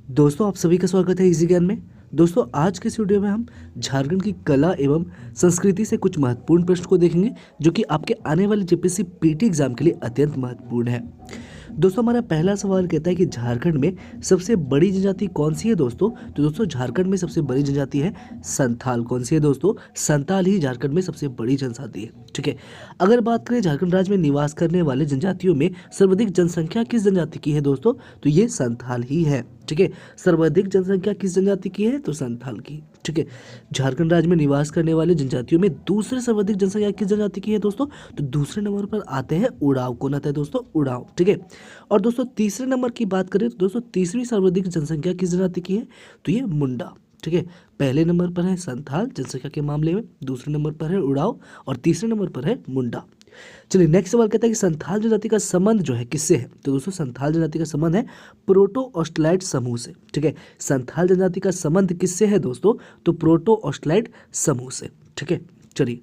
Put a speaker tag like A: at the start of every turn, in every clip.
A: दोस्तों, आप सभी का स्वागत है इजी ज्ञान में। दोस्तों, आज के इस वीडियो में हम झारखंड की कला एवं संस्कृति से कुछ महत्वपूर्ण प्रश्न को देखेंगे जो कि आपके आने वाले जेपीएससी पीटी एग्जाम के लिए अत्यंत महत्वपूर्ण है। दोस्तों, हमारा पहला सवाल कहता है कि झारखंड में सबसे बड़ी जनजाति कौन सी है दोस्तों? तो दोस्तों, झारखंड में सबसे बड़ी जनजाति है संथाल। कौन सी है दोस्तों? संथाल ही झारखंड में सबसे बड़ी जनजाति है। ठीक है। अगर बात करें झारखंड राज्य में निवास करने वाले जनजातियों में सर्वाधिक जनसंख्या किस जनजाति की है दोस्तों? तो ये संथाल ही है। ठीक है। सर्वाधिक जनसंख्या किस जनजाति की है? तो संथाल की। ठीक है। झारखंड राज्य में निवास करने वाले जनजातियों में दूसरे सर्वाधिक जनसंख्या किस जनजाति की है दोस्तों? तो दूसरे नंबर पर आते हैं उड़ाव। कौन आता है दोस्तों? उड़ाव। ठीक है। और दोस्तों, तीसरे नंबर की बात करें तो दोस्तों, तीसरी सर्वाधिक जनसंख्या किस जनजाति की है? तो ये मुंडा। ठीक है। पहले नंबर पर है संथाल जनसंख्या के मामले में, दूसरे नंबर पर है उड़ाव और तीसरे नंबर पर है मुंडा। चलिए, नेक्स्ट सवाल कहता है कि संथाल जनजाति का संबंध जो है किससे है? तो दोस्तों, संथाल जनजाति का संबंध है प्रोटो ऑस्ट्रेलाइड समूह से। ठीक है। संथाल जनजाति का संबंध किससे है दोस्तों? तो प्रोटो ऑस्ट्रेलाइड समूह से। ठीक है। चलिए,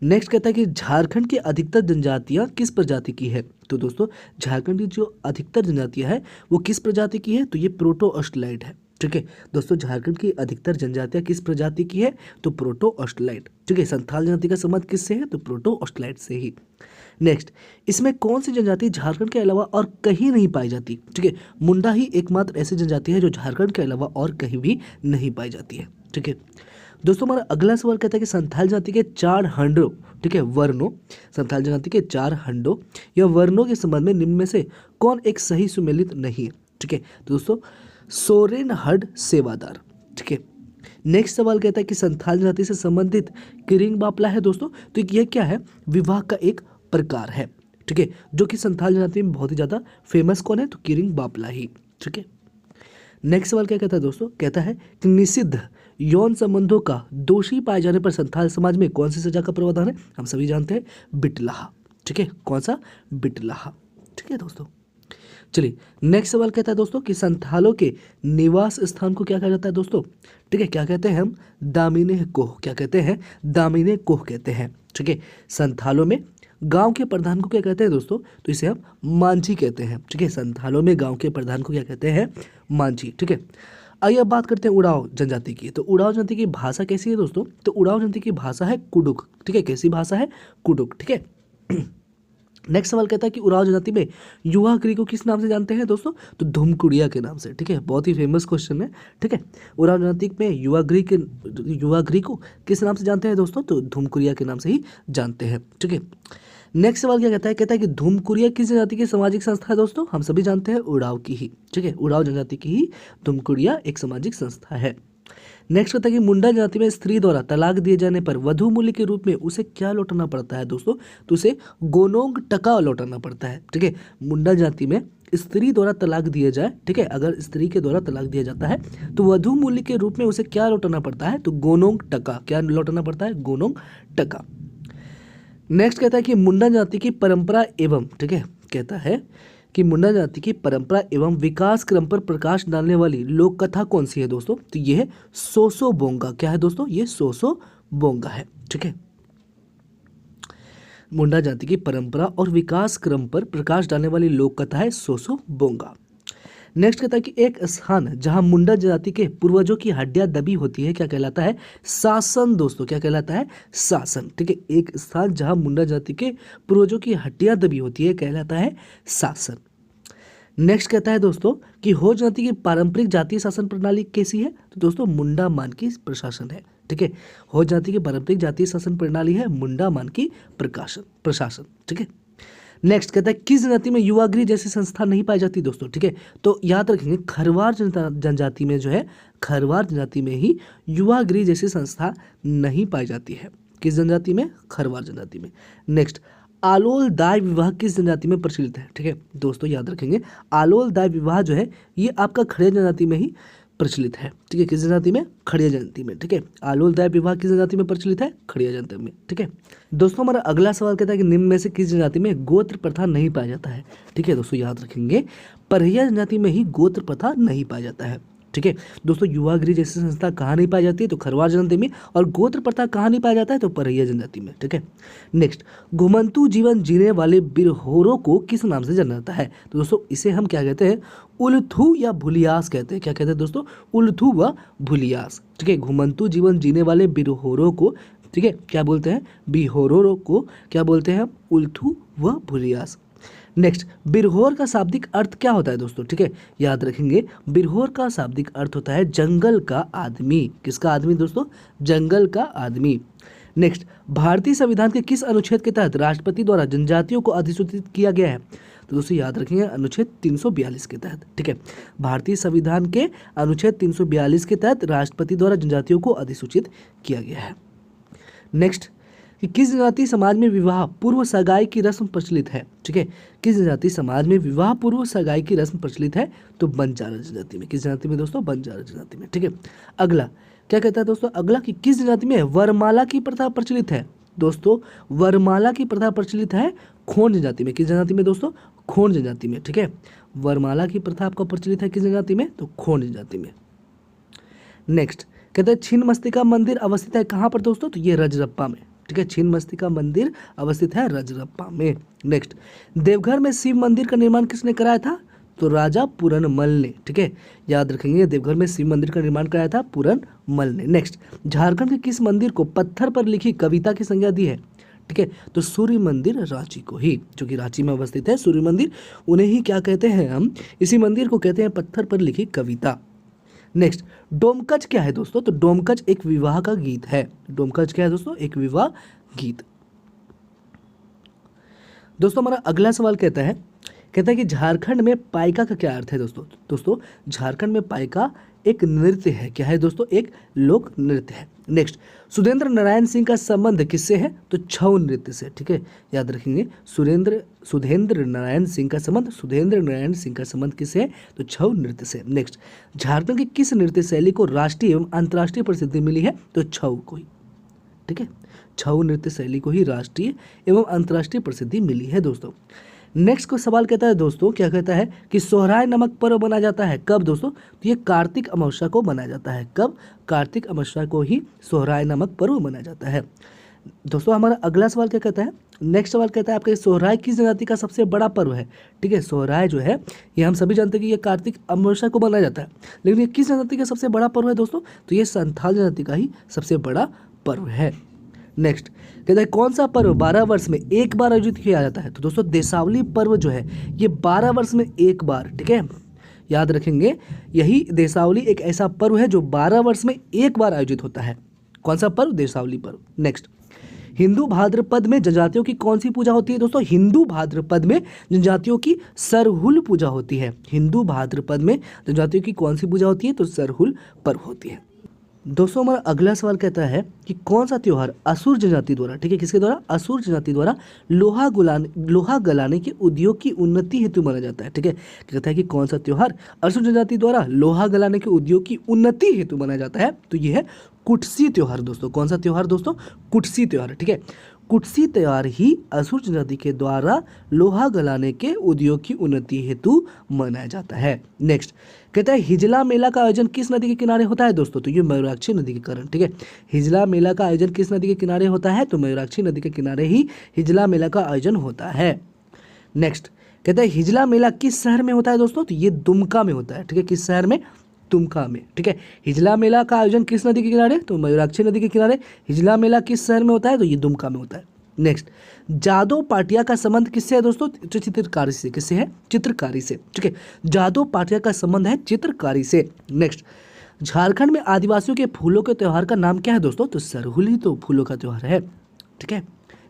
A: नेक्स्ट कहता है कि झारखंड की अधिकतर जनजातियां किस प्रजाति की है? तो दोस्तों, झारखंड की जो अधिकतर जनजातियां है वो किस प्रजाति की है? तो ये प्रोटो ऑस्ट्रेलाइड है। ठीक है। दोस्तों, झारखंड की अधिकतर जनजातियां किस प्रजाति की है? तो प्रोटो ऑस्ट्रेलाइड। ठीक है। संथाल जनजाति का संबंध किससे है? तो प्रोटो ऑस्ट्रेलाइड से ही। नेक्स्ट, इसमें कौन सी जनजाति झारखंड के अलावा और कहीं नहीं पाई जाती? ठीक है। मुंडा ही एकमात्र ऐसी जनजाति है जो झारखंड के अलावा और कहीं भी नहीं पाई जाती है। ठीक है। दोस्तों, हमारा अगला सवाल कहता है कि संथाल जाति के 4 हंडों, ठीक है, वर्णों, संथाल जाति के 4 हंडों या वर्णों के संबंध में निम्न में से कौन एक सही सुमेलित नहीं है? ठीक है। तो दोस्तों, सोरेन हड सेवादार। ठीक है। नेक्स्ट सवाल कहता है कि संथाल जाति से संबंधित किरिंग बापला है दोस्तों। तो यह क्या है? विवाह का एक प्रकार है। ठीक है। जो कि संथाल जाति में बहुत ही ज्यादा फेमस कौन है? तो किरिंग बापला ही। ठीक है। नेक्स्ट सवाल क्या कहता है दोस्तों? कहता है कि निषिद्ध यौन संबंधों का दोषी पाए जाने पर संथाल समाज में कौन सी सजा का प्रावधान है? हम सभी जानते हैं, बिटलाहा। ठीक है। कौन सा? बिटलाहा। ठीक है दोस्तों। चलिए, नेक्स्ट सवाल कहता है दोस्तों कि संथालों के निवास स्थान को क्या कहा जाता है दोस्तों? ठीक है। क्या कहते हैं हम? दामिने कोह। क्या कहते हैं? दामिने कोह कहते हैं। ठीक है। संथालों में गांव के प्रधान को क्या कहते हैं दोस्तों? तो इसे हम मांझी कहते हैं। ठीक है। संथालों में गांव के प्रधान को क्या कहते हैं? मांझी। ठीक है। आइए अब बात करते हैं उड़ाव जनजाति की। तो उड़ाव जनजाति की भाषा कैसी है दोस्तों? तो उड़ाव जनजाति की भाषा है कुडुक। ठीक है। कैसी भाषा है? कुडुक। ठीक है। नेक्स्ट सवाल कहता है कि उड़ाव जनजाति में युवा गृह को किस नाम से जानते हैं दोस्तों? तो धुमकुड़िया के नाम से। ठीक है। बहुत ही फेमस क्वेश्चन है। ठीक है। उड़ाव जनजाति में युवा गृह को किस नाम से जानते हैं दोस्तों? तो धुमकुड़िया के नाम से ही जानते हैं। ठीक है। नेक्स्ट सवाल क्या कहता है? कहता है कि धुमकुरिया किस जनजाति की सामाजिक संस्था है दोस्तों? हम सभी जानते हैं, उड़ाव की ही। ठीक है। उड़ाव जनजाति की ही धुमकुरिया एक सामाजिक संस्था है। नेक्स्ट कहता है कि मुंडा जनजाति में स्त्री द्वारा तलाक दिए जाने पर वधु मूल्य के रूप में उसे क्या लौटाना पड़ता है दोस्तों? तो उसे गोनोंग टका लौटाना पड़ता है। ठीक है। मुंडा जाति में स्त्री द्वारा तलाक दिया जाए, ठीक है, अगर स्त्री के द्वारा तलाक दिया जाता है तो वधु मूल्य के रूप में उसे क्या लौटाना पड़ता है? तो गोनोंग टका। क्या लौटाना पड़ता है? गोनोंग टका। नेक्स्ट कहता है कि मुंडा जाति की परंपरा एवं, ठीक है, कहता है कि मुंडा जाति की परंपरा एवं विकास क्रम पर प्रकाश डालने वाली लोक कथा कौन सी है दोस्तों? तो ये है सोसो बोंगा। क्या है दोस्तों? ये सोसो बोंगा है। ठीक है। मुंडा जाति की परंपरा और विकास क्रम पर प्रकाश डालने वाली लोक कथा है सोसो बोंगा। नेक्स्ट कहता है कि एक स्थान जहां मुंडा जाति के पूर्वजों की हड्डियां दबी होती है क्या कहलाता है? शासन दोस्तों। क्या कहलाता है? शासन। ठीक है। एक स्थान जहां मुंडा जाति के पूर्वजों की हड्डियां दबी होती है कहलाता है शासन। नेक्स्ट कहता है दोस्तों कि हो जाति की पारंपरिक जातीय शासन प्रणाली कैसी है? तो दोस्तों, मुंडा मान की प्रशासन है। ठीक है। हो जाति की पारंपरिक जातीय शासन प्रणाली है मुंडा मान की प्रशासन। ठीक है। नेक्स्ट कहता है किस जनजाति में युवा गृह जैसी संस्था नहीं पाई जाती दोस्तों? ठीक है। तो याद रखेंगे, खरवार जनजाति में जो है, खरवार जनजाति में ही युवा गृह जैसी संस्था नहीं पाई जाती है। किस जनजाति में? खरवार जनजाति में। नेक्स्ट, आलोल दाय विवाह किस जनजाति में प्रचलित है? ठीक है दोस्तों, याद रखेंगे, आलोल दाय विवाह जो है ये आपका खड़िया जनजाति में ही प्रचलित है। ठीक है। किस जनजाति में? खड़िया जनजाति में। ठीक है। आलोल दाय विवाह किस जनजाति में प्रचलित है? खड़िया जनजाति में। ठीक है। दोस्तों, हमारा अगला सवाल कहता है कि निम्न में से किस जनजाति में गोत्र प्रथा नहीं पाया जाता है? ठीक है दोस्तों, याद रखेंगे, परहिया जनजाति में ही गोत्र प्रथा नहीं पाया जाता है। ठीक है दोस्तों, युवा गृह जैसी संस्था कहाँ नहीं पाई जाती है? तो खरवार जनजाति में। और गोत्र प्रथा कहाँ नहीं पाया जाता है? तो परैया जनजाति में। ठीक है नेक्स्ट, घुमंतु जीवन जीने वाले बिरहोरों को किस नाम से जाना जाता है? तो दोस्तों इसे हम क्या कहते हैं? उल्थू या भुलियास कहते हैं। क्या कहते हैं दोस्तों? उल्थू व भुलियास। ठीक है, घुमंतु जीवन जीने वाले बिरहोरों को, ठीक है, क्या बोलते हैं? बिरहोरों को क्या बोलते हैं? उल्थू व भुलियास। नेक्स्ट, बिरहोर का शाब्दिक अर्थ क्या होता है दोस्तों? ठीक है, याद रखेंगे, बिरहोर का शाब्दिक अर्थ होता है जंगल का आदमी। किसका आदमी दोस्तों? जंगल का आदमी। नेक्स्ट, भारतीय संविधान के किस अनुच्छेद के तहत राष्ट्रपति द्वारा जनजातियों को अधिसूचित किया गया है? तो दोस्तों याद रखेंगे, अनुच्छेद 342 के तहत। ठीक है, भारतीय संविधान के अनुच्छेद 342 के तहत राष्ट्रपति द्वारा जनजातियों को अधिसूचित किया गया है। नेक्स्ट, कि किस जनजातीय समाज में विवाह पूर्व सगाई की रस्म प्रचलित है? ठीक है, किस जनजातीय समाज में विवाह पूर्व सगाई की रस्म प्रचलित है? तो बंजारा जनजाति में। किस जनजाति में दोस्तों? बंजारा जनजाति में। ठीक है, अगला क्या कहता है दोस्तों? अगला कि किस जनजाति में वरमाला की प्रथा प्रचलित है? दोस्तों वरमाला की प्रथा प्रचलित है खोंड जनजाति में। किस जनजाति में दोस्तों? खोंड जनजाति में। ठीक है, वरमाला की प्रथा आपका प्रचलित है किस जनजाति में? तो खोंड जनजाति में। नेक्स्ट कहते हैं छिन्नमस्तिका मंदिर अवस्थित है कहाँ पर दोस्तों? तो ये रजरप्पा में। ठीक है, छिन्नमस्तिका मंदिर अवस्थित है रजरप्पा में। नेक्स्ट, देवघर में शिव मंदिर का निर्माण किसने कराया था? तो राजा पूरनमल ने। ठीक है, याद रखेंगे, देवघर में शिव मंदिर का निर्माण कराया था पूरनमल ने। नेक्स्ट, झारखंड के किस मंदिर को पत्थर पर लिखी कविता की संज्ञा दी है? ठीक है, तो सूर्य मंदिर रांची को ही, जो कि रांची में अवस्थित है सूर्य मंदिर, उन्हें ही क्या कहते हैं हम? इसी मंदिर को कहते हैं पत्थर पर लिखी कविता। नेक्स्ट, डोमकच क्या है दोस्तों? तो डोमकच एक विवाह का गीत है। डोमकच क्या है दोस्तों? एक विवाह गीत। दोस्तों हमारा अगला सवाल कहता है कि झारखंड में पाइका का क्या अर्थ है दोस्तों? दोस्तों झारखंड में पाइका एक नृत्य है। क्या है दोस्तों? एक लोक नृत्य है। नेक्स्ट, सुरेंद्र नारायण सिंह का संबंध किससे है? तो छऊ नृत्य से। ठीक है, याद रखेंगे, सुधेंद्र नारायण सिंह का संबंध किससे है? तो छऊ नृत्य से। नेक्स्ट, झारखंड की किस नृत्य शैली को राष्ट्रीय एवं अंतर्राष्ट्रीय प्रसिद्धि मिली है? तो छऊ को ही। ठीक है, छऊ नृत्य शैली को ही राष्ट्रीय एवं अंतर्राष्ट्रीय प्रसिद्धि मिली है दोस्तों। नेक्स्ट को सवाल कहता है दोस्तों, क्या कहता है कि सोहराय नामक पर्व मनाया जाता है कब दोस्तों? तो ये कार्तिक अमावस्या को मनाया जाता है। कब? कार्तिक अमावस्या को ही सोहराय नामक पर्व मनाया जाता है दोस्तों। हमारा अगला सवाल क्या कहता है? नेक्स्ट सवाल कहता है आपका सोहराय किस जनजाति का सबसे बड़ा पर्व है? ठीक है, सोहराय जो है ये हम सभी जानते हैं कि ये कार्तिक अमावस्या को मनाया जाता है, लेकिन ये किस जनजाति का सबसे बड़ा पर्व है दोस्तों? तो ये संथाल जनजाति का ही सबसे बड़ा पर्व है। नेक्स्ट कहता है कौन सा पर्व 12 वर्ष में एक बार आयोजित किया जाता है? तो दोस्तों देशावली पर्व जो है ये 12 वर्ष में एक बार, ठीक है, याद रखेंगे, यही देशावली एक ऐसा पर्व है जो 12 वर्ष में एक बार आयोजित होता है। कौन सा पर्व? देशावली पर्व। नेक्स्ट, हिंदू भाद्रपद में जनजातियों की कौन सी पूजा होती है दोस्तों? हिंदू भाद्रपद में जनजातियों की सरहुल पूजा होती है। हिंदू भाद्रपद में जनजातियों की कौन सी पूजा होती है? तो सरहुल पर्व होती है। दोस्तों हमारा अगला सवाल कहता है कि कौन सा त्योहार असुर जनजाति द्वारा, ठीक है, किसके द्वारा? असुर जनजाति द्वारा लोहा गलाने के उद्योग की उन्नति हेतु माना जाता है। ठीक है, कहता है कि कौन सा त्योहार असुर जनजाति द्वारा लोहा गलाने के उद्योग की उन्नति हेतु माना जाता है? तो यह है कुटसी त्योहार दोस्तों। कौन सा त्योहार दोस्तों? कुटसी त्योहार। ठीक है, कुटसी त्योहार ही असुर जनजाति के द्वारा लोहा गलाने के उद्योग की उन्नति हेतु मनाया जाता है। नेक्स्ट कहता है हिजला मेला का आयोजन किस नदी के किनारे होता है दोस्तों? तो ये मयूराक्षी नदी के कारण। ठीक है, हिजला मेला का आयोजन किस नदी के किनारे होता है? तो मयूराक्षी नदी के किनारे ही हिजला मेला का आयोजन होता है। नेक्स्ट कहता है हिजला मेला किस शहर में होता है दोस्तों? तो ये दुमका में होता है। ठीक है, किस शहर में? दुमका में। ठीक है, हिजला मेला का आयोजन किस नदी के किनारे? तो मयूराक्षी नदी के किनारे। हिजला मेला किस शहर में होता है? तो ये दुमका में होता है। नेक्स्ट, जादव पाटिया का संबंध किससे है दोस्तों? चित्रकारी से। किससे है? चित्रकारी से। ठीक है, जादव पाटिया का संबंध है चित्रकारी से। नेक्स्ट, झारखंड में आदिवासियों के फूलों के त्योहार का नाम क्या है दोस्तों? तो सरहुल ही तो फूलों का त्योहार है। ठीक है,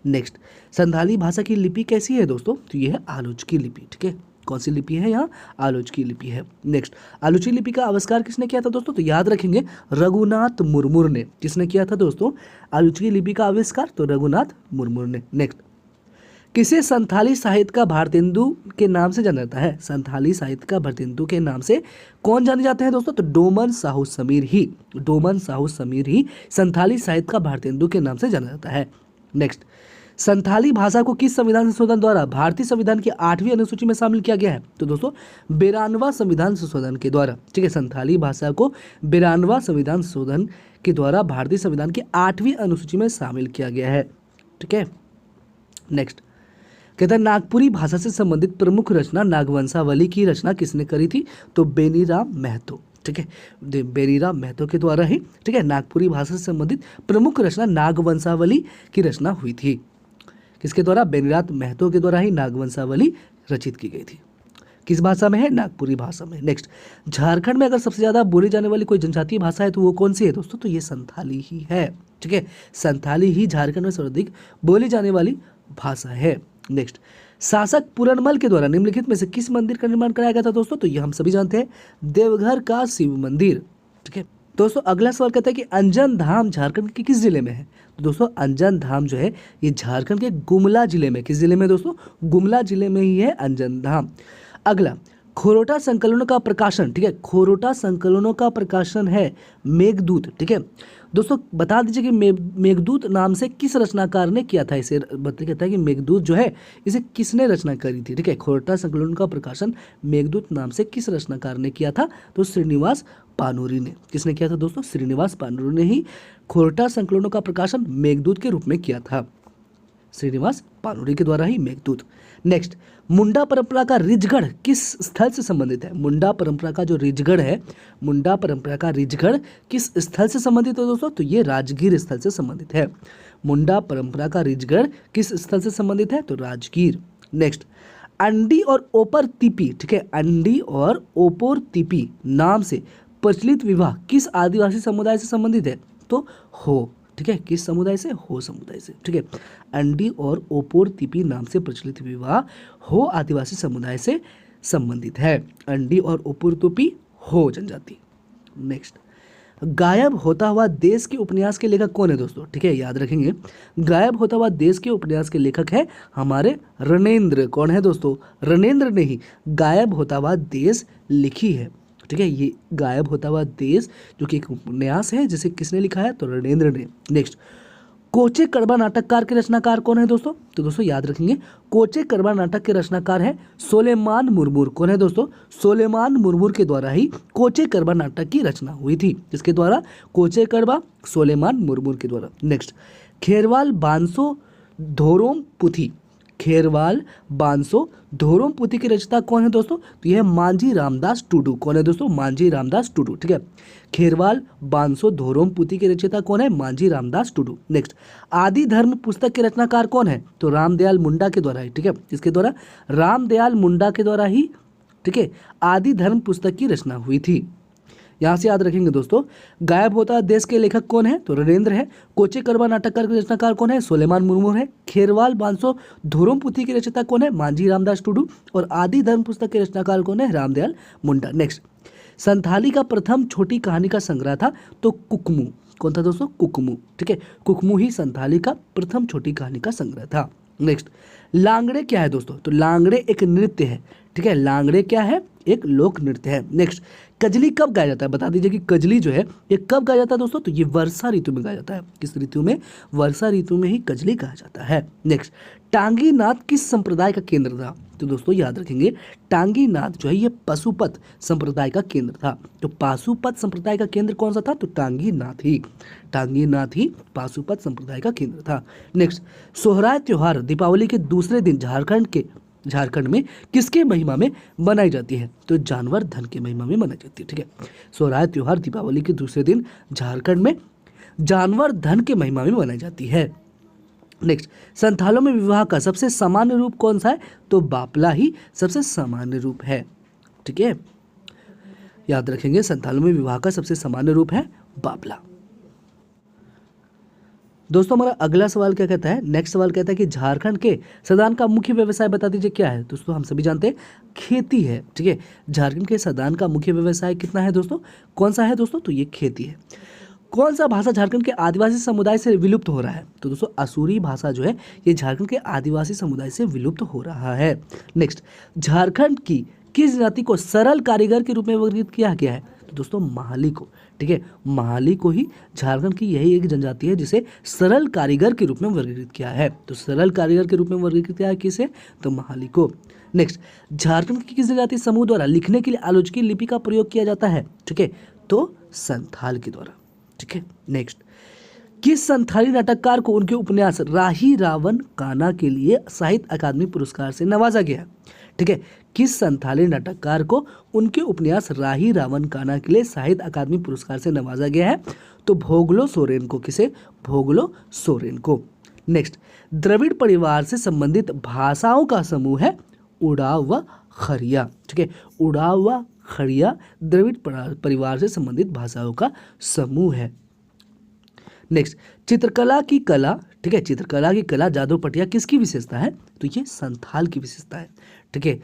A: नेक्स्ट, संथाली भाषा की लिपि कैसी है दोस्तों? तो यह है आलोचकी लिपि। ठीक है, कौन सी लिपि है? यहाँ आलोचकी लिपि है। नेक्स्ट, आलोचकी लिपि का आविष्कार किसने किया था दोस्तों? तो याद रखेंगे रघुनाथ मुर्मू ने। किसने किया था दोस्तों आलोचकी लिपि का आविष्कार? तो रघुनाथ मुर्मू ने। नेक्स्ट, किसे संथाली साहित्य का भारतेंदु के नाम से जाना जाता है? संथाली साहित्य का भारतेंदु के नाम से कौन जाने जाते हैं दोस्तों? तो डोमन साहू समीर ही। डोमन साहू समीर ही संथाली साहित्य का भारतेंदु के नाम से जाना जाता है। नेक्स्ट, संथाली भाषा को किस संविधान संशोधन द्वारा भारतीय संविधान की 8वीं अनुसूची में शामिल किया गया है? तो दोस्तों 92वां संविधान संशोधन के द्वारा, ठीक है। संथाली भाषा को 92वां संविधान संशोधन के द्वारा भारतीय संविधान की 8वीं अनुसूची में शामिल किया गया है, ठीक है। नेक्स्ट कहता है नागपुरी भाषा से संबंधित प्रमुख रचना नागवंशावली की रचना किसने करी थी? तो बेनीराम महतो, ठीक है। बेनीराम महतो के द्वारा ही, ठीक है, नागपुरी भाषा से संबंधित प्रमुख रचना नागवंशावली की रचना हुई थी। किसके द्वारा? बेनीराम महतो के द्वारा ही नागवंशावली रचित की गई थी। किस भाषा में है? नागपुरी भाषा में। नेक्स्ट, झारखंड में अगर सबसे ज्यादा बोली जाने वाली कोई जनजातीय भाषा है तो वो कौन सी है दोस्तों? तो ये संथाली ही है, ठीक है। संथाली ही झारखंड में सर्वाधिक बोली जाने वाली भाषा है। नेक्स्ट, शासक पूरनमल के द्वारा निम्नलिखित में से किस मंदिर का निर्माण कराया गया था दोस्तों? तो ये हम सभी जानते हैं, देवघर का शिव मंदिर, ठीक है। दोस्तों अगला सवाल कहता है कि अंजन धाम झारखंड के किस जिले में है? तो दोस्तों अंजन धाम जो है ये झारखंड के गुमला जिले में, किस जिले में दोस्तों? गुमला जिले में ही है अंजन धाम। अगला, खोरोटा संकलनों का प्रकाशन, ठीक है, खोरोटा संकलनों का प्रकाशन है मेघदूत, ठीक है। दोस्तों बता दीजिए कि मेघदूत नाम से किस रचनाकार ने किया था इसे? कहता है कि मेघदूत जो है इसे किसने रचना करी थी, ठीक है। खोरोटा संकलनों का प्रकाशन मेघदूत नाम से किस रचनाकार ने किया था? तो श्रीनिवास पानूरी ने। किसने किया था दोस्तों? श्रीनिवास पानूरी ने ही खोरोटा संकलनों का प्रकाशन मेघदूत के रूप में किया था। श्रीनिवास पानूरी के द्वारा ही मेघदूत। नेक्स्ट, मुंडा परंपरा का रिजगढ़ किस स्थल से संबंधित है? मुंडा परंपरा का जो रिजगढ़ है, मुंडा परंपरा का रिजगढ़ किस स्थल से संबंधित है दोस्तों? तो ये राजगीर स्थल से संबंधित है। मुंडा परंपरा का रिजगढ़ किस स्थल से संबंधित है? तो राजगीर। नेक्स्ट, अंडी और ओपर तिपी, ठीक है, अंडी और ओपोर तिपी नाम से प्रचलित विवाह किस आदिवासी समुदाय से संबंधित है? तो हो, ठीक है, किस समुदाय से? हो समुदाय से, ठीक है। अंडी और ओपोर तिपी नाम से प्रचलित विवाह हो आदिवासी समुदाय से संबंधित है। अंडी और ओपोर तिपी हो जनजाति। नेक्स्ट, गायब होता हुआ देश के उपन्यास के लेखक कौन है दोस्तों? ठीक है, याद रखेंगे, गायब होता हुआ देश के उपन्यास के लेखक है हमारे रणेंद्र। कौन है दोस्तों? रणेंद्र ने ही गायब होता हुआ देश लिखी है, ठीक है। ये गायब होता हुआ देश जो कि एक उपन्यास है जिसे किसने लिखा है? तो रणेंद्र ने। नेक्स्ट, कोचे कड़वा नाटककार के रचनाकार कौन है दोस्तों? तो दोस्तों याद रखेंगे, कोचे कड़वा नाटक के रचनाकार है सोलेमान मुर्मूर। कौन है दोस्तों? सोलेमान मुर्मूर के द्वारा ही कोचे कड़वा नाटक की रचना हुई थी। किसके द्वारा? कोचे कड़वा, सोलेमान मुर्मूर के द्वारा। नेक्स्ट, खेरवाल बांसो धोरोम पुथी, खेरवाल बांसो धोरोम पुथी के रचयिता कौन है दोस्तों? तो यह मांझी रामदास टुडू। कौन है दोस्तों? मांझी रामदास टुडू, ठीक है। खेरवाल बांसो धोरोम पुथी के रचयिता कौन है? मांझी रामदास टुडू। नेक्स्ट, आदि धर्म पुस्तक के रचनाकार कौन है? तो रामदयाल मुंडा के द्वारा ही, ठीक है। किसके द्वारा? रामदयाल मुंडा के द्वारा ही, ठीक है, आदि धर्म पुस्तक की रचना हुई थी। यहाँ से याद रखेंगे दोस्तों, गायब होता देश के लेखक कौन है? तो रणेंद्र है। कोचे कड़वा नाटककार के रचनाकार कौन है? सोलेमान मुर्मू है। खेरवाल बांसो धोरोम पुथी के रचयिता कौन है? मांझी रामदास टुडू। और आदि धर्म पुस्तक के रचनाकार कौन है? रामदयाल मुंडा। नेक्स्ट, संथाली का प्रथम छोटी कहानी का संग्रह था तो कुकमू। कौन था दोस्तों? कुकमू, ठीक है। कुकमू ही संथाली का प्रथम छोटी कहानी का संग्रह था। नेक्स्ट, लांगड़े क्या है दोस्तों? तो लांगड़े एक नृत्य है, ठीक है। लांगड़े क्या है? एक लोक नृत्य है। नेक्स्ट, कजली कब गाया जाता है? बता दीजिए कि कजली जो है ये कब गाया जाता है दोस्तों? तो ये वर्षा ऋतु में गाया जाता है। किस ऋतु में? वर्षा ऋतु में ही कजली गाया जाता है। नेक्स्ट, टांगी नाथ किस संप्रदाय का केंद्र था? तो दोस्तों याद रखेंगे, टांगी नाथ जो है ये पशुपत संप्रदाय का केंद्र था। तो पाशुपत संप्रदाय का केंद्र कौन सा था? तो टांगी नाथ ही, टांगी नाथ ही पाशुपत संप्रदाय का केंद्र था। नेक्स्ट, सोहराय त्योहार दीपावली के दूसरे दिन झारखंड में किसके महिमा में मनाई जाती है? तो जानवर धन के महिमा में मनाई जाती है, ठीक है। सोहराय त्योहार दीपावली के दूसरे दिन झारखंड में जानवर धन के महिमा में मनाई जाती है। नेक्स्ट, संथालों में विवाह का सबसे सामान्य रूप कौन सा है? तो बापला ही सबसे सामान्य रूप है, ठीक है। याद रखेंगे, संथालों में विवाह का सबसे सामान्य रूप है बापला। दोस्तों हमारा अगला सवाल क्या कहता है? नेक्स्ट सवाल कहता है कि झारखंड के सदान का मुख्य व्यवसाय बता दीजिए क्या है? दोस्तों हम सभी जानते हैं खेती है, ठीक है। झारखंड के सदान का मुख्य व्यवसाय कितना है दोस्तों? कौन सा है दोस्तों? तो ये खेती है। कौन सा भाषा झारखंड के आदिवासी समुदाय से विलुप्त हो रहा है? तो दोस्तों असुरी भाषा जो है ये झारखंड के आदिवासी समुदाय से विलुप्त हो रहा है। नेक्स्ट, झारखंड की किस जाति को सरल कारीगर के रूप में वर्गीकृत किया गया है? तो दोस्तों महाली को, ठीक है, महाली को ही झारखंड की यही एक जनजाति है जिसे सरल कारीगर के रूप में वर्गीकृत किया है। तो सरल कारीगर के रूप में वर्गीकृत किया है किसे, तो महाली को। नेक्स्ट, झारखंड की किस जनजाति समूह द्वारा लिखने के लिए आलोचकीय लिपि का प्रयोग किया जाता है, ठीक है, तो संथाल के द्वारा, ठीक है। नेक्स्ट, किस संथाली नाटककार को उनके उपन्यास राही रावण काना के लिए साहित्य अकादमी पुरस्कार से नवाजा गया है, ठीक है, किस संथाली नाटककार को उनके उपन्यास राही रावण काना के लिए साहित्य अकादमी पुरस्कार से नवाजा गया है, तो भोगलो सोरेन को। किसे, भोगलो सोरेन को। नेक्स्ट, द्रविड़ परिवार से संबंधित भाषाओं का समूह है उड़ाव व खड़िया, ठीक है, उड़ाव व खड़िया द्रविड़ परिवार से संबंधित भाषाओं का समूह है। नेक्स्ट, चित्रकला की कला, ठीक है, चित्रकला की कला जादू पटिया किसकी विशेषता है, तो ये संथाल की विशेषता है, ठीक है,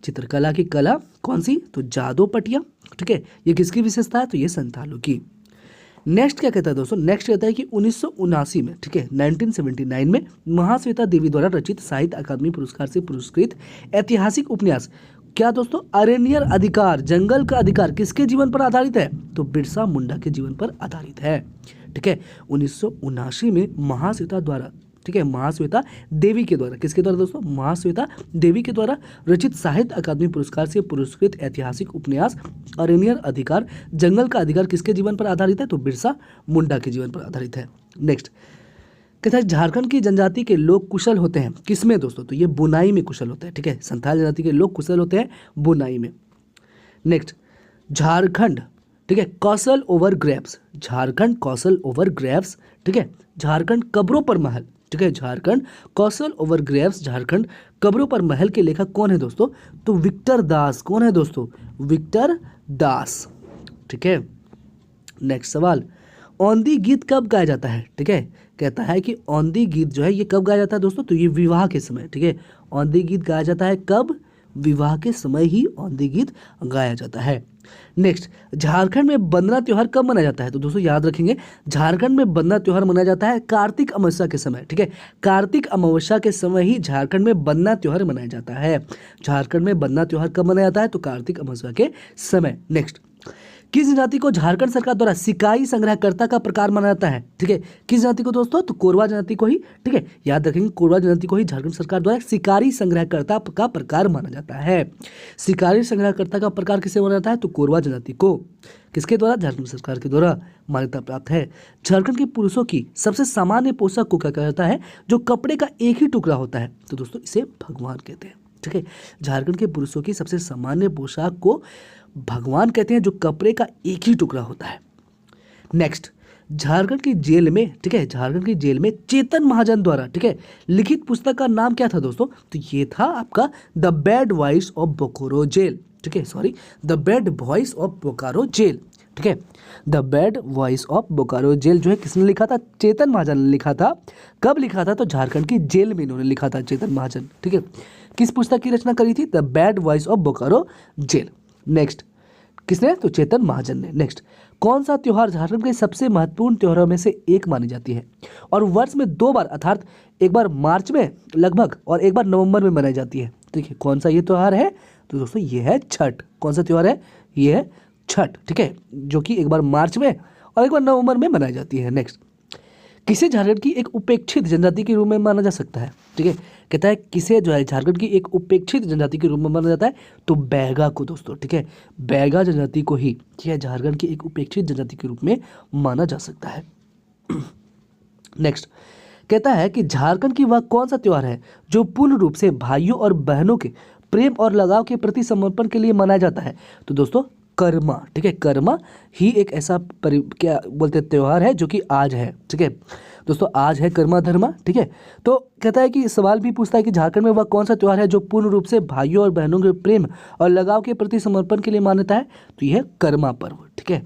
A: चित्रकला की कला कौन सी, तो जादू पटिया, ठीक है, ये किसकी विशेषता है, तो ये संथालों की। नेक्स्ट क्या कहता है दोस्तों, नेक्स्ट कहता है कि 1979 में, ठीक है, 1979 में महाश्वेता देवी द्वारा रचित साहित्य अकादमी पुरस्कार से पुरस्कृत ऐतिहासिक उपन्यास क्या दोस्तों, अरण्यर अधिकार, जंगल का अधिकार किसके जीवन पर आधारित है, तो बिरसा मुंडा के जीवन पर आधारित है, ठीक है। 1979 में महाश्वेता द्वारा, ठीक है, महाश्वेता देवी के द्वारा, किसके द्वारा दोस्तों, महाश्वेता देवी के द्वारा रचित साहित्य अकादमी पुरस्कार से पुरस्कृत ऐतिहासिक उपन्यास अरण्यर अधिकार, जंगल का अधिकार किसके जीवन पर आधारित है, तो बिरसा मुंडा के जीवन पर आधारित है। नेक्स्ट कहता है झारखंड की जनजाति के लोग कुशल होते हैं किसमें दोस्तों, तो ये बुनाई में कुशल होते हैं, ठीक है, संथाल जनजाति के लोग कुशल होते हैं बुनाई में। नेक्स्ट, झारखंड, ठीक है, कौशल ओवर ग्रेव्स, झारखंड कौशल ओवर ग्रेव्स, ठीक है, झारखंड कब्रों पर महल, ठीक है, झारखंड कौशल ओवर ग्रेव्स, झारखंड कब्रों पर महल के लेखक कौन है दोस्तों, तो विक्टर दास। कौन है दोस्तों, विक्टर दास, ठीक है। नेक्स्ट सवाल, औंधी गीत कब गाया जाता है, ठीक है, कहता है कि औंधी गीत जो है ये कब गाया जाता है दोस्तों, तो ये विवाह के समय, ठीक है, औंधी गीत गाया जाता है कब, विवाह के समय ही औंधी गीत गाया जाता है। नेक्स्ट, झारखंड में बंदना त्योहार कब मनाया जाता है, तो दोस्तों याद रखेंगे झारखंड में बंदना त्योहार मनाया जाता है कार्तिक अमावस्या के समय, ठीक है, कार्तिक अमावस्या के समय ही झारखंड में बंदना त्योहार मनाया जाता है। झारखंड में बंदना त्योहार कब मनाया जाता है, तो कार्तिक अमावस्या के समय। नेक्स्ट, किस जाति को झारखंड सरकार द्वारा सिकाई संग्रहकर्ता का प्रकार माना जाता है, ठीक है, किस जाति को दोस्तों, तो कोरवा जाति को ही, ठीक है, याद रखेंगे कोरवा जाति को ही झारखंड सरकार द्वारा शिकारी संग्रहकर्ता का प्रकार माना जाता है। शिकारी संग्रहकर्ता का प्रकार किसे माना जाता है, तो कोरवा जनजाति को। किसके द्वारा, झारखंड सरकार के द्वारा मान्यता प्राप्त है। झारखंड के पुरुषों की सबसे सामान्य पोशाक को क्या कहा जाता है, जो कपड़े का एक ही टुकड़ा होता है, तो दोस्तों इसे भगवान कहते हैं, ठीक है, झारखंड के पुरुषों की सबसे सामान्य पोशाक को भगवान कहते हैं, जो कपड़े का एक ही टुकड़ा होता है। नेक्स्ट, झारखंड की जेल में, ठीक है, झारखंड की जेल में चेतन महाजन द्वारा, ठीक है, लिखित पुस्तक का नाम क्या था दोस्तों, तो ये था आपका the bad voice of Bokaro jail, ठीक है, sorry, the bad voice of Bokaro jail, ठीक है, the bad voice of Bokaro jail जो है किसने लिखा था, चेतन महाजन ने लिखा था। कब लिखा था, तो झारखंड की जेल में इन्होंने लिखा था चेतन महाजन, ठीक है। किस पुस्तक की रचना करी थी, the bad voice of Bokaro jail. Next, किसने, तो चेतन महाजन ने। नेक्स्ट, कौन सा त्योहार झारखंड के सबसे महत्वपूर्ण त्योहारों में से एक मानी जाती है और वर्ष में 2 बार अर्थात एक बार मार्च में लगभग और एक बार नवंबर में मनाई जाती है, ठीक है, कौन सा ये त्योहार है, तो दोस्तों ये है छठ। कौन सा त्योहार है, ये है छठ, ठीक है, जो कि एक बार मार्च में और एक बार नवंबर में मनाई जाती है। नेक्स्ट, किसे झारखंड की एक उपेक्षित जनजाति के रूप में माना जा सकता है, ठीक है, कहता है किसे जो है झारखंड की एक उपेक्षित जनजाति के रूप में माना जाता है, तो बैगा को दोस्तों, ठीक है, बैगा जनजाति को ही, ठीक है, झारखंड की एक उपेक्षित जनजाति के रूप में माना जा सकता है। नेक्स्ट, कहता है कि झारखंड की वह कौन सा त्योहार है जो पूर्ण रूप से भाइयों और बहनों के प्रेम और लगाव के प्रति समर्पण के लिए मनाया जाता है, तो दोस्तों कर्मा, ठीक है, कर्मा ही एक ऐसा क्या बोलते त्योहार है जो कि आज है, ठीक है दोस्तों, आज है कर्मा धर्मा, ठीक है। तो कहता है कि सवाल भी पूछता है कि झारखंड में वह कौन सा त्योहार है जो पूर्ण रूप से भाइयों और बहनों के प्रेम और लगाव के प्रति समर्पण के लिए मान्यता है, तो यह है कर्मा पर्व, ठीक है।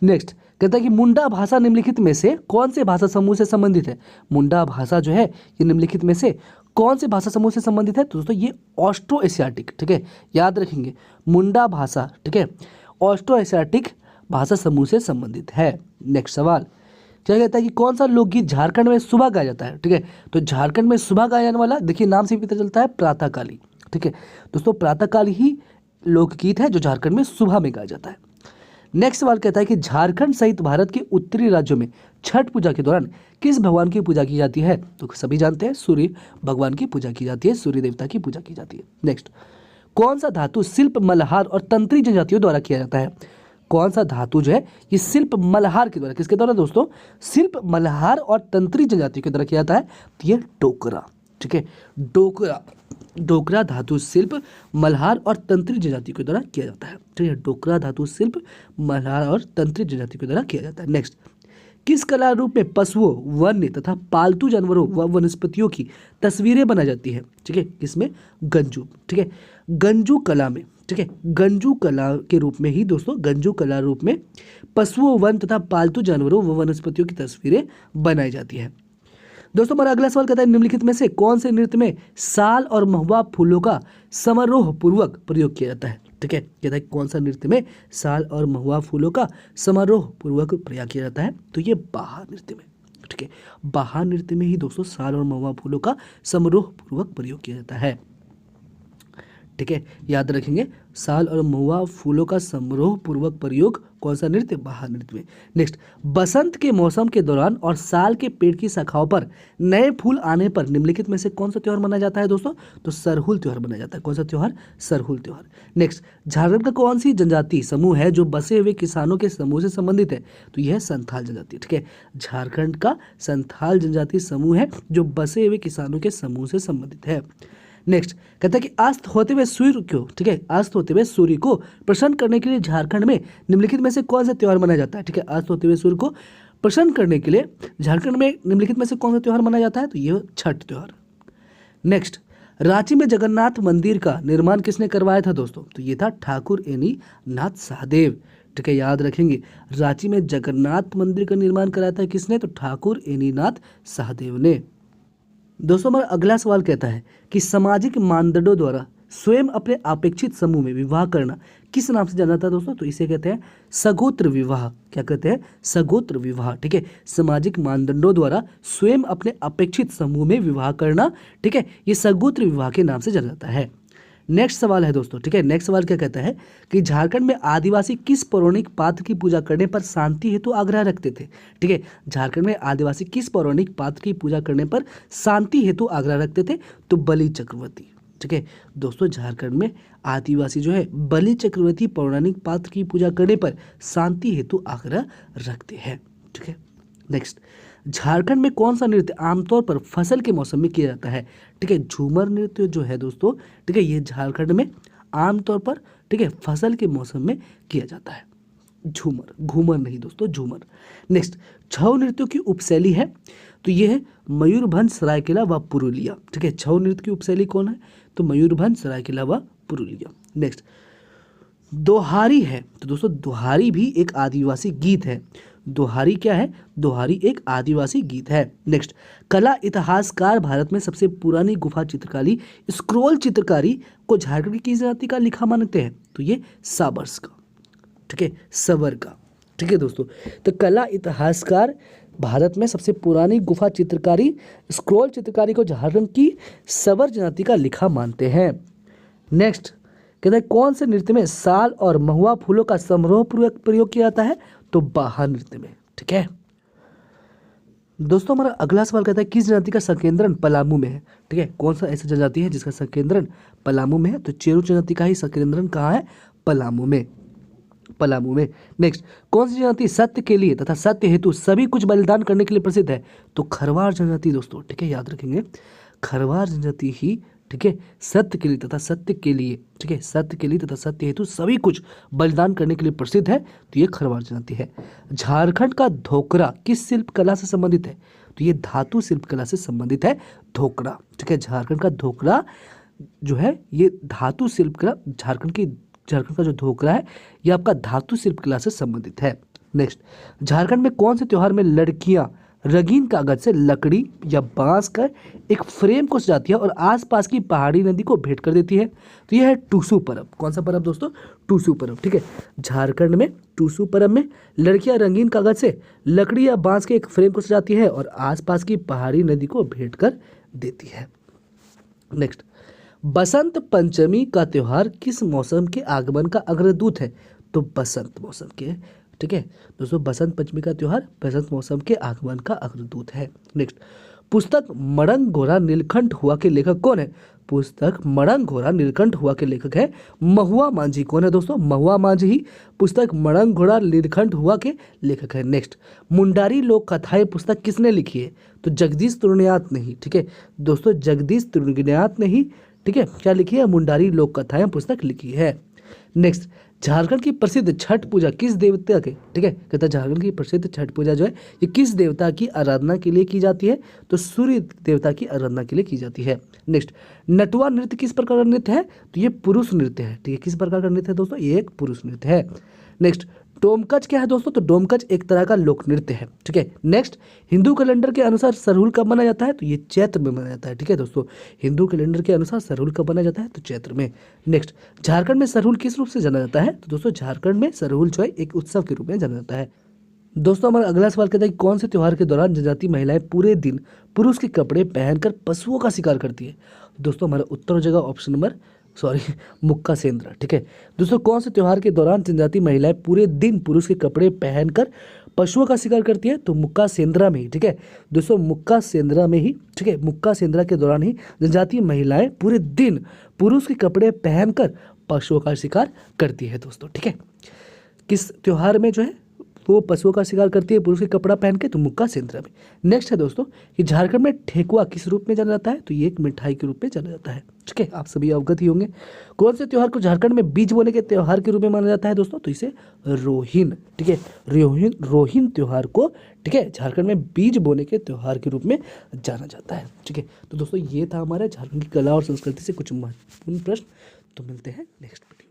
A: नेक्स्ट, कहता है कि मुंडा भाषा निम्नलिखित में से कौन से भाषा समूह से संबंधित है, मुंडा भाषा जो है ये निम्नलिखित में से कौन से भाषा समूह से संबंधित है, तो दोस्तों ये ऑस्ट्रो एशियाटिक, ठीक है, याद रखेंगे मुंडा भाषा, ठीक है, ऑस्ट्रो एशियाटिक भाषा समूह से संबंधित है। नेक्स्ट सवाल क्या कहता है कि कौन सा लोकगीत झारखंड में सुबह गाया जाता है, ठीक है, तो झारखंड में सुबह गाया जाने वाला देखिए नाम से भी पता चलता है प्रातःकाली, ठीक है दोस्तों, प्रातःकाली ही लोकगीत है जो झारखंड में सुबह में गाया जाता है। नेक्स्ट सवाल कहता है कि झारखंड सहित भारत के उत्तरी राज्यों में छठ पूजा के दौरान किस भगवान की पूजा की जाती है? तो सभी जानते हैं सूर्य भगवान की पूजा की जाती है, सूर्य देवता की पूजा की जाती है। नेक्स्ट, कौन सा धातु शिल्प, मल्हार और तंत्री जनजातियों द्वारा किया जाता है? कौन सा धातु जो है ये शिल्प मल्हार के द्वारा, किसके द्वारा दोस्तों? शिल्प मल्हार और तंत्री जनजातियों के द्वारा किया जाता है, तो ये डोकरा। ठीक है, डोकरा धातु शिल्प मल्हार और तंत्री जनजाति के द्वारा किया जाता है। ठीक है, डोकरा धातु शिल्प मल्हार और तंत्री जनजाति के द्वारा किया जाता है। नेक्स्ट, किस कला रूप में पशुओं, वन्य तथा पालतू जानवरों व वनस्पतियों की तस्वीरें बनाई जाती है? ठीक है, किसमें? गंजू। ठीक है, गंजू कला में। ठीक है, गंजू कला के रूप में ही दोस्तों, गंजू कला रूप में पशुओं, वन तथा पालतू जानवरों व वनस्पतियों की तस्वीरें बनाई जाती है। दोस्तों हमारा अगला सवाल कहता है निम्नलिखित में से कौन से नृत्य में साल और महुआ फूलों का समारोह पूर्वक प्रयोग किया जाता है? ठीक है, कहता है कौन सा नृत्य में साल और महुआ फूलों का समारोह पूर्वक प्रयोग किया जाता है? तो ये बाहा नृत्य में। ठीक है, बाहा नृत्य में ही दोस्तों साल और महुआ फूलों का समारोह पूर्वक प्रयोग किया जाता है। ठीक है, याद रखेंगे, साल और महुआ फूलों का समारोह पूर्वक प्रयोग कौन सा नृत्य? बाहा नृत्य में। नेक्स्ट, बसंत के मौसम के दौरान और साल के पेड़ की शाखाओं पर नए फूल आने पर निम्नलिखित में से कौन सा त्योहार मनाया जाता है दोस्तों? तो सरहुल त्योहार मनाया जाता है। कौन सा त्योहार? सरहुल त्योहार। नेक्स्ट, झारखंड का कौन सी जनजाति समूह है जो बसे हुए किसानों के समूह से संबंधित है? तो यह है संथाल जनजाति। ठीक है, झारखंड का संथाल जनजाति समूह है जो बसे हुए किसानों के समूह से संबंधित है। नेक्स्ट, कहता है कि अस्त होते हुए सूर्य को, ठीक है, अस्त होते हुए सूर्य को प्रसन्न करने के लिए झारखंड में निम्नलिखित में से कौन सा त्योहार मनाया जाता है? ठीक है, अस्त होते हुए सूर्य को प्रसन्न करने के लिए झारखंड में निम्नलिखित में से कौन सा त्योहार मनाया जाता है? तो ये छठ त्योहार। नेक्स्ट, रांची में जगन्नाथ मंदिर का निर्माण किसने करवाया था दोस्तों? तो ये था ठाकुर एनी नाथ सहदेव। ठीक है, याद रखेंगे, रांची में जगन्नाथ मंदिर का निर्माण कराया था किसने? तो ठाकुर एनी नाथ सहदेव ने। दोस्तों हमारा अगला सवाल कहता है कि सामाजिक मानदंडों द्वारा स्वयं अपने अपेक्षित समूह में विवाह करना किस नाम से जाना जाता है दोस्तों? तो इसे कहते हैं सगोत्र विवाह। क्या कहते हैं? सगोत्र विवाह। ठीक है, सामाजिक मानदंडों द्वारा स्वयं अपने अपेक्षित समूह में विवाह करना, ठीक है, ये सगोत्र विवाह के नाम से जाना जाता है। नेक्स्ट सवाल है दोस्तों, ठीक है, नेक्स्ट सवाल क्या कहता है कि झारखंड में आदिवासी किस पौराणिक पात्र की पूजा करने पर शांति हेतु आग्रह रखते थे? ठीक है, झारखंड में आदिवासी किस पौराणिक पात्र की पूजा करने पर शांति हेतु आग्रह रखते थे? तो बलि चक्रवर्ती। ठीक है दोस्तों, झारखंड में आदिवासी जो है बलि चक्रवर्ती पौराणिक पात्र की पूजा करने पर शांति हेतु आग्रह रखते हैं। ठीक है, नेक्स्ट, झारखंड में कौन सा नृत्य आमतौर पर फसल के मौसम में किया जाता है? ठीक है, झूमर नृत्य जो है दोस्तों, ठीक है, ये झारखंड में आमतौर पर, ठीक है, फसल के मौसम में किया जाता है। झूमर, घूमर नहीं दोस्तों, झूमर। नेक्स्ट, छऊ नृत्यों की उपशैली है, तो ये है मयूरभंज, सरायकेला व पुरुलिया। ठीक है, छऊ नृत्य की उपशैली कौन है? तो मयूरभंज, सरायकेला व पुरुलिया। नेक्स्ट, दोहारी है, तो दोस्तों दोहारी भी एक आदिवासी गीत है। दोहारी क्या है? दोहारी एक आदिवासी गीत है। नेक्स्ट, कला इतिहासकार भारत में सबसे पुरानी गुफा चित्रकारी स्क्रोल चित्रकारी को झारखंड की किस जाति का लिखा मानते हैं? तो ये साबर्स का, ठीक है, सबर का। ठीक है दोस्तों, तो कला इतिहासकार भारत में सबसे पुरानी गुफा चित्रकारी स्क्रोल चित्रकारी को झारखंड की सबर जनजाति का लिखा मानते हैं। नेक्स्ट, कहते हैं कौन से नृत्य में साल और महुआ फूलों का समारोहपूर्वक प्रयोग किया जाता है? तो बाहा नृत्य में। ठीक है दोस्तों, हमारा अगला सवाल कहता है किस जनजाति का संकेंद्रण पलामू में है? ठीक है, कौन सा ऐसा जनजाति है जिसका संकेंद्रण पलामू में है? तो चेरू जनजाति का ही संकेंद्रण कहाँ है? पलामू में, पलामू में। नेक्स्ट, कौन सी जनजाति सत्य के लिए तथा सत्य हेतु सभी कुछ बलिदान करने के लिए प्रसिद्ध है? तो खरवार जनजाति दोस्तों। ठीक है, याद रखेंगे, खरवार जनजाति ही, ठीक है, सत्य के लिए तथा सत्य के लिए, ठीक है, सत्य के लिए तथा सत्य हेतु सभी कुछ बलिदान करने के लिए प्रसिद्ध है, तो ये खरवार जनजाति है। झारखंड का धोकरा किस शिल्प कला से संबंधित है? तो ये धातु शिल्प कला से संबंधित है धोकरा। ठीक है, झारखंड का धोकरा जो है ये धातु शिल्प कला, झारखंड का जो धोकरा है ये आपका धातु शिल्प कला से संबंधित है। नेक्स्ट, झारखंड में कौन से त्योहार में लड़कियां रंगीन कागज से लकड़ी या बांस का एक फ्रेम को सजाती है और आसपास की पहाड़ी नदी को भेंट कर देती है? तो यह है टूसू पर्व। कौन सा पर्व दोस्तों? टूसू पर्व। ठीक है, झारखंड में टूसू पर्व में लड़कियां रंगीन कागज से लकड़ी या बांस के एक फ्रेम को सजाती है और आसपास की पहाड़ी नदी को भेंट कर देती है। नेक्स्ट, बसंत पंचमी का त्योहार किस मौसम के आगमन का अग्रदूत है? तो बसंत मौसम के। ठीक है दोस्तों, बसंत पंचमी का त्योहार बसंत मौसम के आगमन का अग्रदूत है। नेक्स्ट, पुस्तक मड़ंग घोड़ा नीलकंठ हुआ के लेखक कौन है? पुस्तक मड़ंग घोड़ा नीलकंठ हुआ के लेखक है महुआ माझी। कौन है दोस्तों? महुआ माझी ही पुस्तक मड़ंग घोड़ा नीलकंठ हुआ के लेखक है। नेक्स्ट, मुंडारी लोक कथाएं पुस्तक किसने लिखी है? तो जगदीश तुर्गनाथ ने ही। ठीक है दोस्तों, जगदीश तुर्गनाथ ने ही, ठीक है, क्या लिखी है? मुंडारी लोक कथाएं पुस्तक लिखी है। नेक्स्ट, झारखंड की प्रसिद्ध छठ पूजा किस देवता के, ठीक है, कहता है झारखंड की प्रसिद्ध छठ पूजा जो है ये किस देवता की आराधना के लिए की जाती है? तो सूर्य देवता की आराधना के लिए की जाती है। नेक्स्ट, नटुआ नृत्य किस प्रकार का नृत्य है? तो ये पुरुष नृत्य है। ठीक है, किस प्रकार का नृत्य है दोस्तों? ये एक पुरुष नृत्य है। नेक्स्ट, डोमकच क्या है दोस्तों? तो डोमकच एक तरह का लोक नृत्य है। ठीक है, नेक्स्ट, हिंदू कैलेंडर के अनुसार सरहुल कब मनाया जाता है? तो ये चैत्र में मनाया जाता है। ठीक है दोस्तों, हिंदू कैलेंडर के अनुसार सरहुल कब मनाया जाता है? तो चैत्र में। नेक्स्ट, झारखंड में सरहुल किस रूप से जाना जाता है? तो दोस्तों झारखंड में सरहुल जो है एक उत्सव के रूप में जाना जाता है। दोस्तों हमारा अगला सवाल कहता है कि कौन से त्योहार के दौरान जनजाति महिलाएं पूरे दिन पुरुष के कपड़े पहनकर पशुओं का शिकार करती है? दोस्तों हमारा उत्तर हो जाएगा ऑप्शन नंबर मुक्का सेंद्रा। ठीक है दोस्तों, कौन से त्योहार के दौरान जनजाति महिलाएं पूरे दिन पुरुष के कपड़े पहनकर पशुओं का शिकार करती है? तो मुक्का सेंद्रा में ही। ठीक है दोस्तों, मुक्का सेंद्रा में ही, ठीक है, मुक्का सेंद्रा के दौरान ही जनजाति महिलाएं पूरे दिन पुरुष के कपड़े पहनकर पशुओं का शिकार करती है दोस्तों। ठीक है, किस त्योहार में जो है वो पशुओं का शिकार करती है पुरुष के कपड़ा पहन के? तो मुक्का सेंद्रा में। नेक्स्ट है दोस्तों कि झारखंड में ठेकुआ किस रूप में जाना जाता है? तो ये एक मिठाई के रूप में जाना जाता है। ठीक है, आप सभी अवगत ही होंगे। कौन से त्योहार को झारखंड में बीज बोने के त्योहार के रूप में माना जाता है दोस्तों? तो इसे रोहिन, ठीक है, रोहिन त्योहार को, ठीक है, झारखंड में बीज बोने के त्योहार के रूप में जाना जाता है। ठीक है, तो दोस्तों ये था हमारा झारखंड की कला और संस्कृति से कुछ महत्वपूर्ण प्रश्न। तो मिलते हैं नेक्स्ट वीडियो।